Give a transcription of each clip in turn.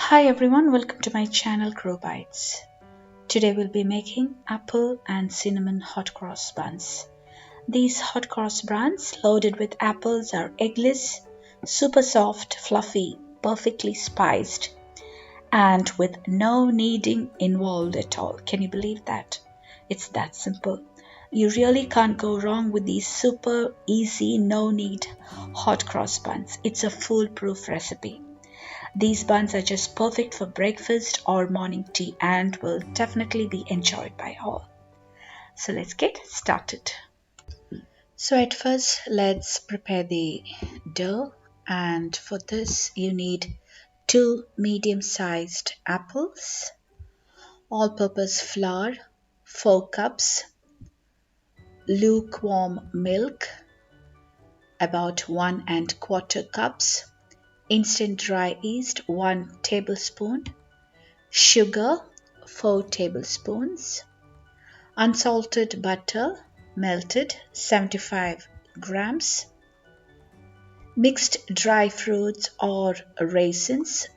Hi everyone, welcome to my channel Grow Bites. Today we'll be making apple and cinnamon hot cross buns. These hot cross buns loaded with apples are eggless, super soft, fluffy, perfectly spiced, and with no kneading involved at all. Can you believe that? It's that simple. You really can't go wrong with these super easy, no knead hot cross buns. It's a foolproof recipe. These buns are just perfect for breakfast or morning tea and will definitely be enjoyed by all. So let's get started. So at first let's prepare the dough, and for this you need 2 medium-sized apples, all-purpose flour, 4 cups, lukewarm milk, about 1¼ cups, instant dry yeast 1 tablespoon, sugar 4 tablespoons, unsalted butter melted 75 grams, mixed dry fruits or raisins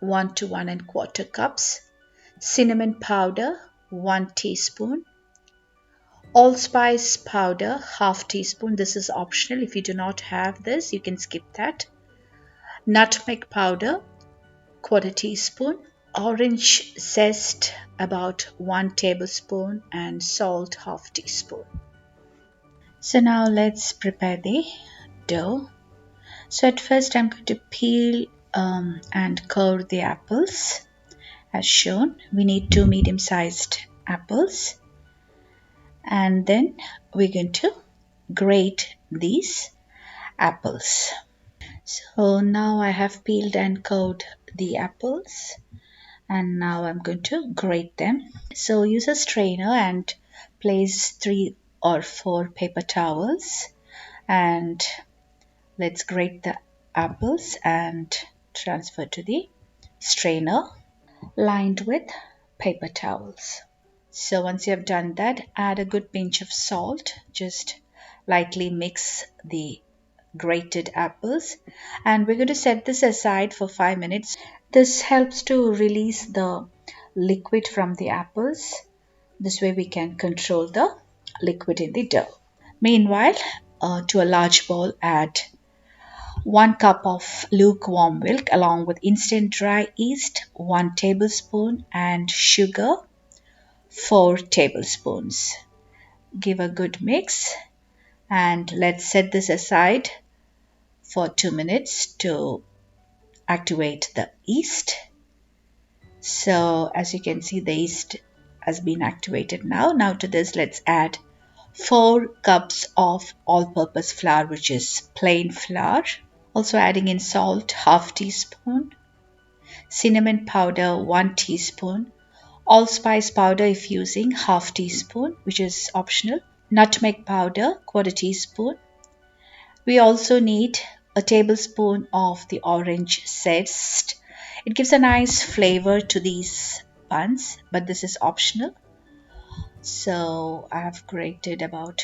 1 to 1¼ cups, cinnamon powder 1 teaspoon, allspice powder ½ teaspoon. This is optional. If you do not have this, you can skip that. Nutmeg powder ¼ teaspoon, orange zest about 1 tablespoon, and salt ½ teaspoon. So now let's prepare the dough. So at first I'm going to peel and core the apples as shown. We need 2 medium-sized apples, and then we're going to grate these apples. So now I have peeled and cored the apples, and now I'm going to grate them. So use a strainer and place 3 or 4 paper towels, and let's grate the apples and transfer to the strainer lined with paper towels. So once you have done that, add a good pinch of salt. Just lightly mix the grated apples, and we're going to set this aside for 5 minutes. This helps to release the liquid from the apples. This way we can control the liquid in the dough. Meanwhile, to a large bowl, add 1 cup of lukewarm milk along with instant dry yeast 1 tablespoon and sugar 4 tablespoons. Give a good mix, and let's set this aside for 2 minutes to activate the yeast. So as you can see, the yeast has been activated now. Now to this, let's add 4 cups of all-purpose flour, which is plain flour. Also adding in salt ½ teaspoon, cinnamon powder 1 teaspoon, allspice powder if using ½ teaspoon, which is optional, nutmeg powder ¼ teaspoon. We also need a tablespoon of the orange zest. It gives a nice flavor to these buns, but this is optional. So I have grated about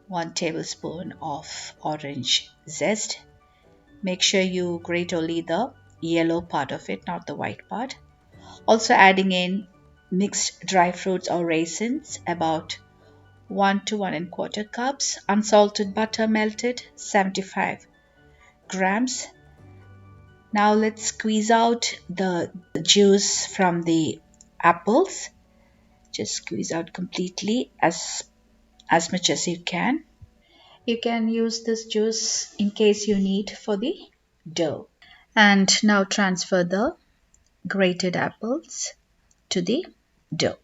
1 tablespoon of orange zest. Make sure you grate only the yellow part of it, not the white part. Also adding in mixed dry fruits or raisins, about 1 to 1¼ cups, unsalted butter melted 75 grams. Now let's squeeze out the juice from the apples. Just squeeze out completely as much as you can. You can use this juice in case you need for the dough. And now transfer the grated apples to the dough.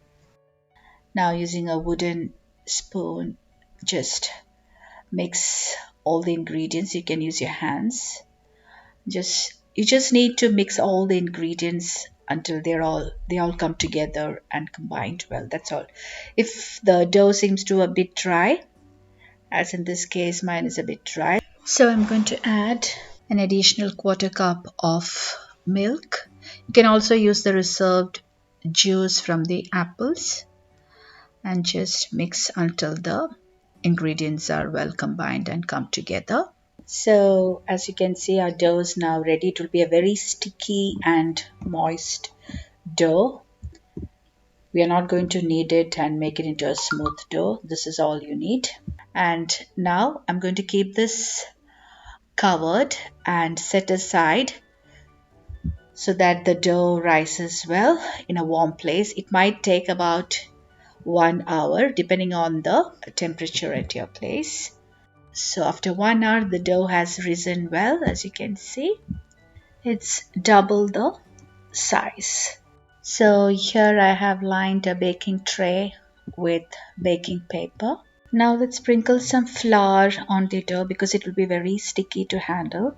Now using a wooden spoon, just mix all the ingredients. You can use your hands. You just need to mix all the ingredients until they all come together and combined well. That's all. If the dough seems to be a bit dry, as in this case mine is a bit dry, so I'm going to add an additional ¼ cup of milk. You can also use the reserved juice from the apples, and just mix until the ingredients are well combined and come together. So as you can see, our dough is now ready. It will be a very sticky and moist dough. We are not going to knead it and make it into a smooth dough. This is all you need. And now I'm going to keep this covered and set aside so that the dough rises well in a warm place. It might take about 1 hour depending on the temperature at your place. So after 1 hour, the dough has risen well, as you can see. It's double the size. So here I have lined a baking tray with baking paper. Now let's sprinkle some flour on the dough because it will be very sticky to handle.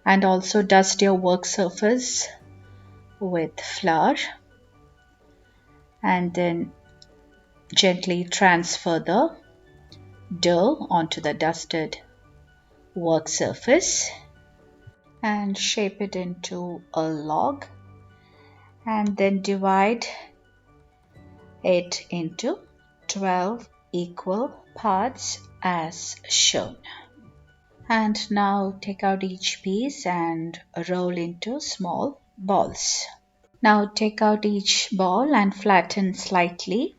And also dust your work surface with flour. And then gently transfer the dough onto the dusted work surface and shape it into a log, and then divide it into 12 equal parts as shown. And now take out each piece and roll into small balls. Now take out each ball and flatten slightly,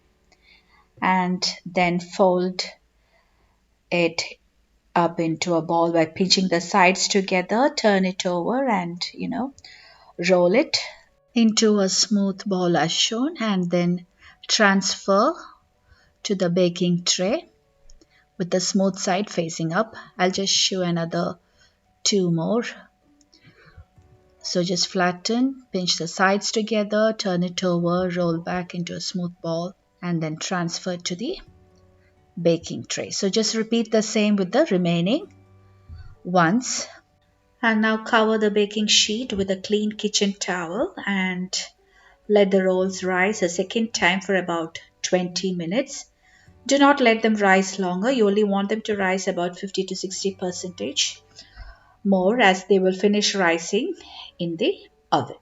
and then fold it up into a ball by pinching the sides together. Turn it over and roll it into a smooth ball as shown, and then transfer to the baking tray with the smooth side facing up. I'll just show another two more. So just flatten, pinch the sides together, turn it over, roll back into a smooth ball, and then transfer to the baking tray. So just repeat the same with the remaining ones. And now cover the baking sheet with a clean kitchen towel and let the rolls rise a second time for about 20 minutes. Do not let them rise longer. You only want them to rise about 50 to 60% more, as they will finish rising in the oven.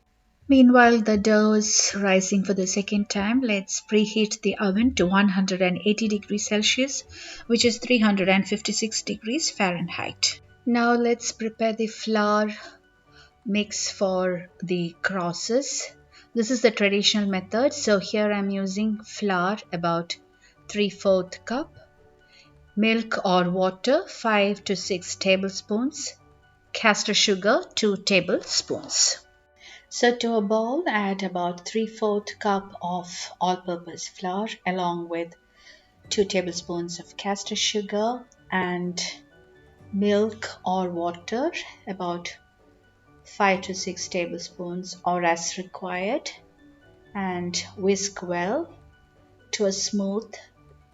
Meanwhile, the dough is rising for the second time. Let's preheat the oven to 180 degrees Celsius, which is 356 degrees Fahrenheit. Now let's prepare the flour mix for the crosses. This is the traditional method. So here I'm using flour about 3/4 cup, milk or water 5 to 6 tablespoons, castor sugar 2 tablespoons. So to a bowl, add about 3/4 cup of all-purpose flour along with 2 tablespoons of castor sugar and milk or water about 5 to 6 tablespoons or as required, and whisk well to a smooth,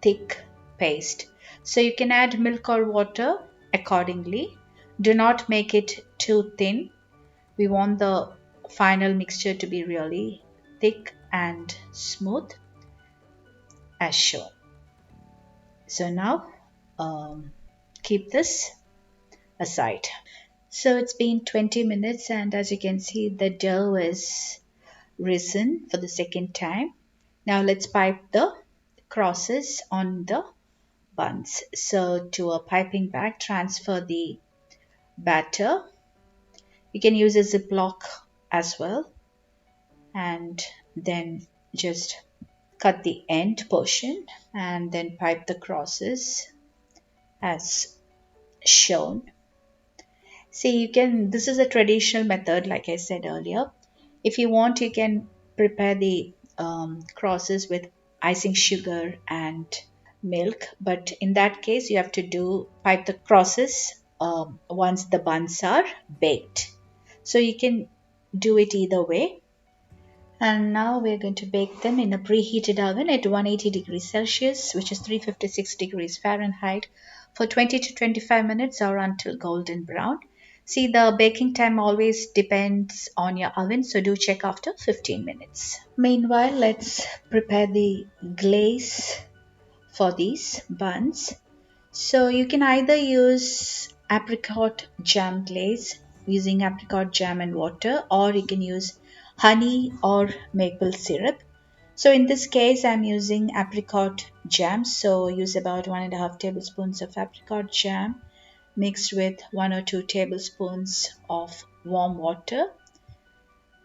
thick paste. So you can add milk or water accordingly. Do not make it too thin. We want the final mixture to be really thick and smooth as shown. So now keep this aside. So it's been 20 minutes and as you can see, the dough is risen for the second time. Now let's pipe the crosses on the buns. So to a piping bag, transfer the batter. You can use a Ziploc as well, and then just cut the end portion and then pipe the crosses as shown. See, this is a traditional method like I said earlier. If you want, you can prepare the crosses with icing sugar and milk, but in that case you have to pipe the crosses once the buns are baked. So you can do it either way. And now we're going to bake them in a preheated oven at 180 degrees Celsius, which is 356 degrees Fahrenheit, for 20 to 25 minutes or until golden brown. See, the baking time always depends on your oven, so do check after 15 minutes. Meanwhile, let's prepare the glaze for these buns. So you can either use apricot jam glaze using apricot jam and water, or you can use honey or maple syrup. So in this case I'm using apricot jam, so use about 1.5 tablespoons of apricot jam mixed with 1 or 2 tablespoons of warm water,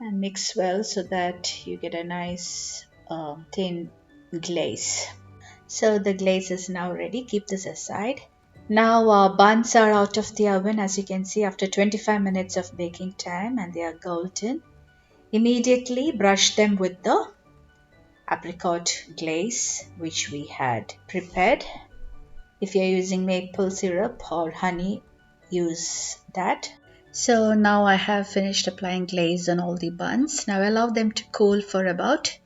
and mix well so that you get a nice thin glaze. So the glaze is now ready. Keep this aside. Now our buns are out of the oven, as you can see, after 25 minutes of baking time, and they are golden. Immediately brush them with the apricot glaze which we had prepared. If you're using maple syrup or honey, use that. So now I have finished applying glaze on all the buns. Now allow them to cool for about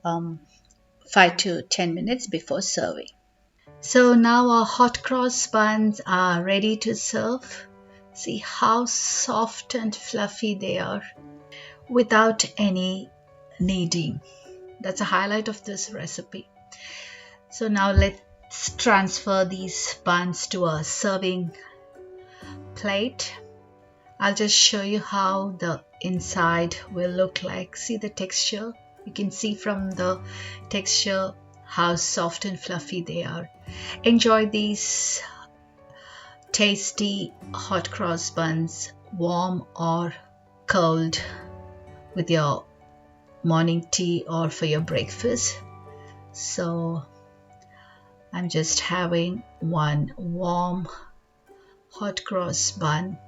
5 to 10 minutes before serving. So now our hot cross buns are ready to serve. See how soft and fluffy they are without any kneading. That's a highlight of this recipe. So now let's transfer these buns to a serving plate. I'll just show you how the inside will look like. See the texture? You can see from the texture how soft and fluffy they are. Enjoy these tasty hot cross buns, warm or cold, with your morning tea or for your breakfast. So I'm just having one warm hot cross bun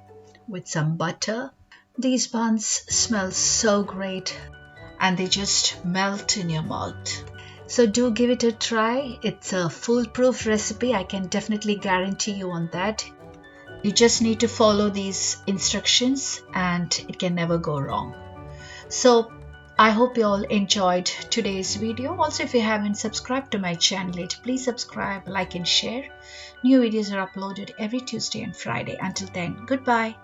with some butter. These buns smell so great and they just melt in your mouth. So do give it a try. It's a foolproof recipe. I can definitely guarantee you on that. You just need to follow these instructions and it can never go wrong. So I hope you all enjoyed today's video. Also, if you haven't subscribed to my channel yet, please subscribe, like and share. New videos are uploaded every Tuesday and Friday. Until then, goodbye.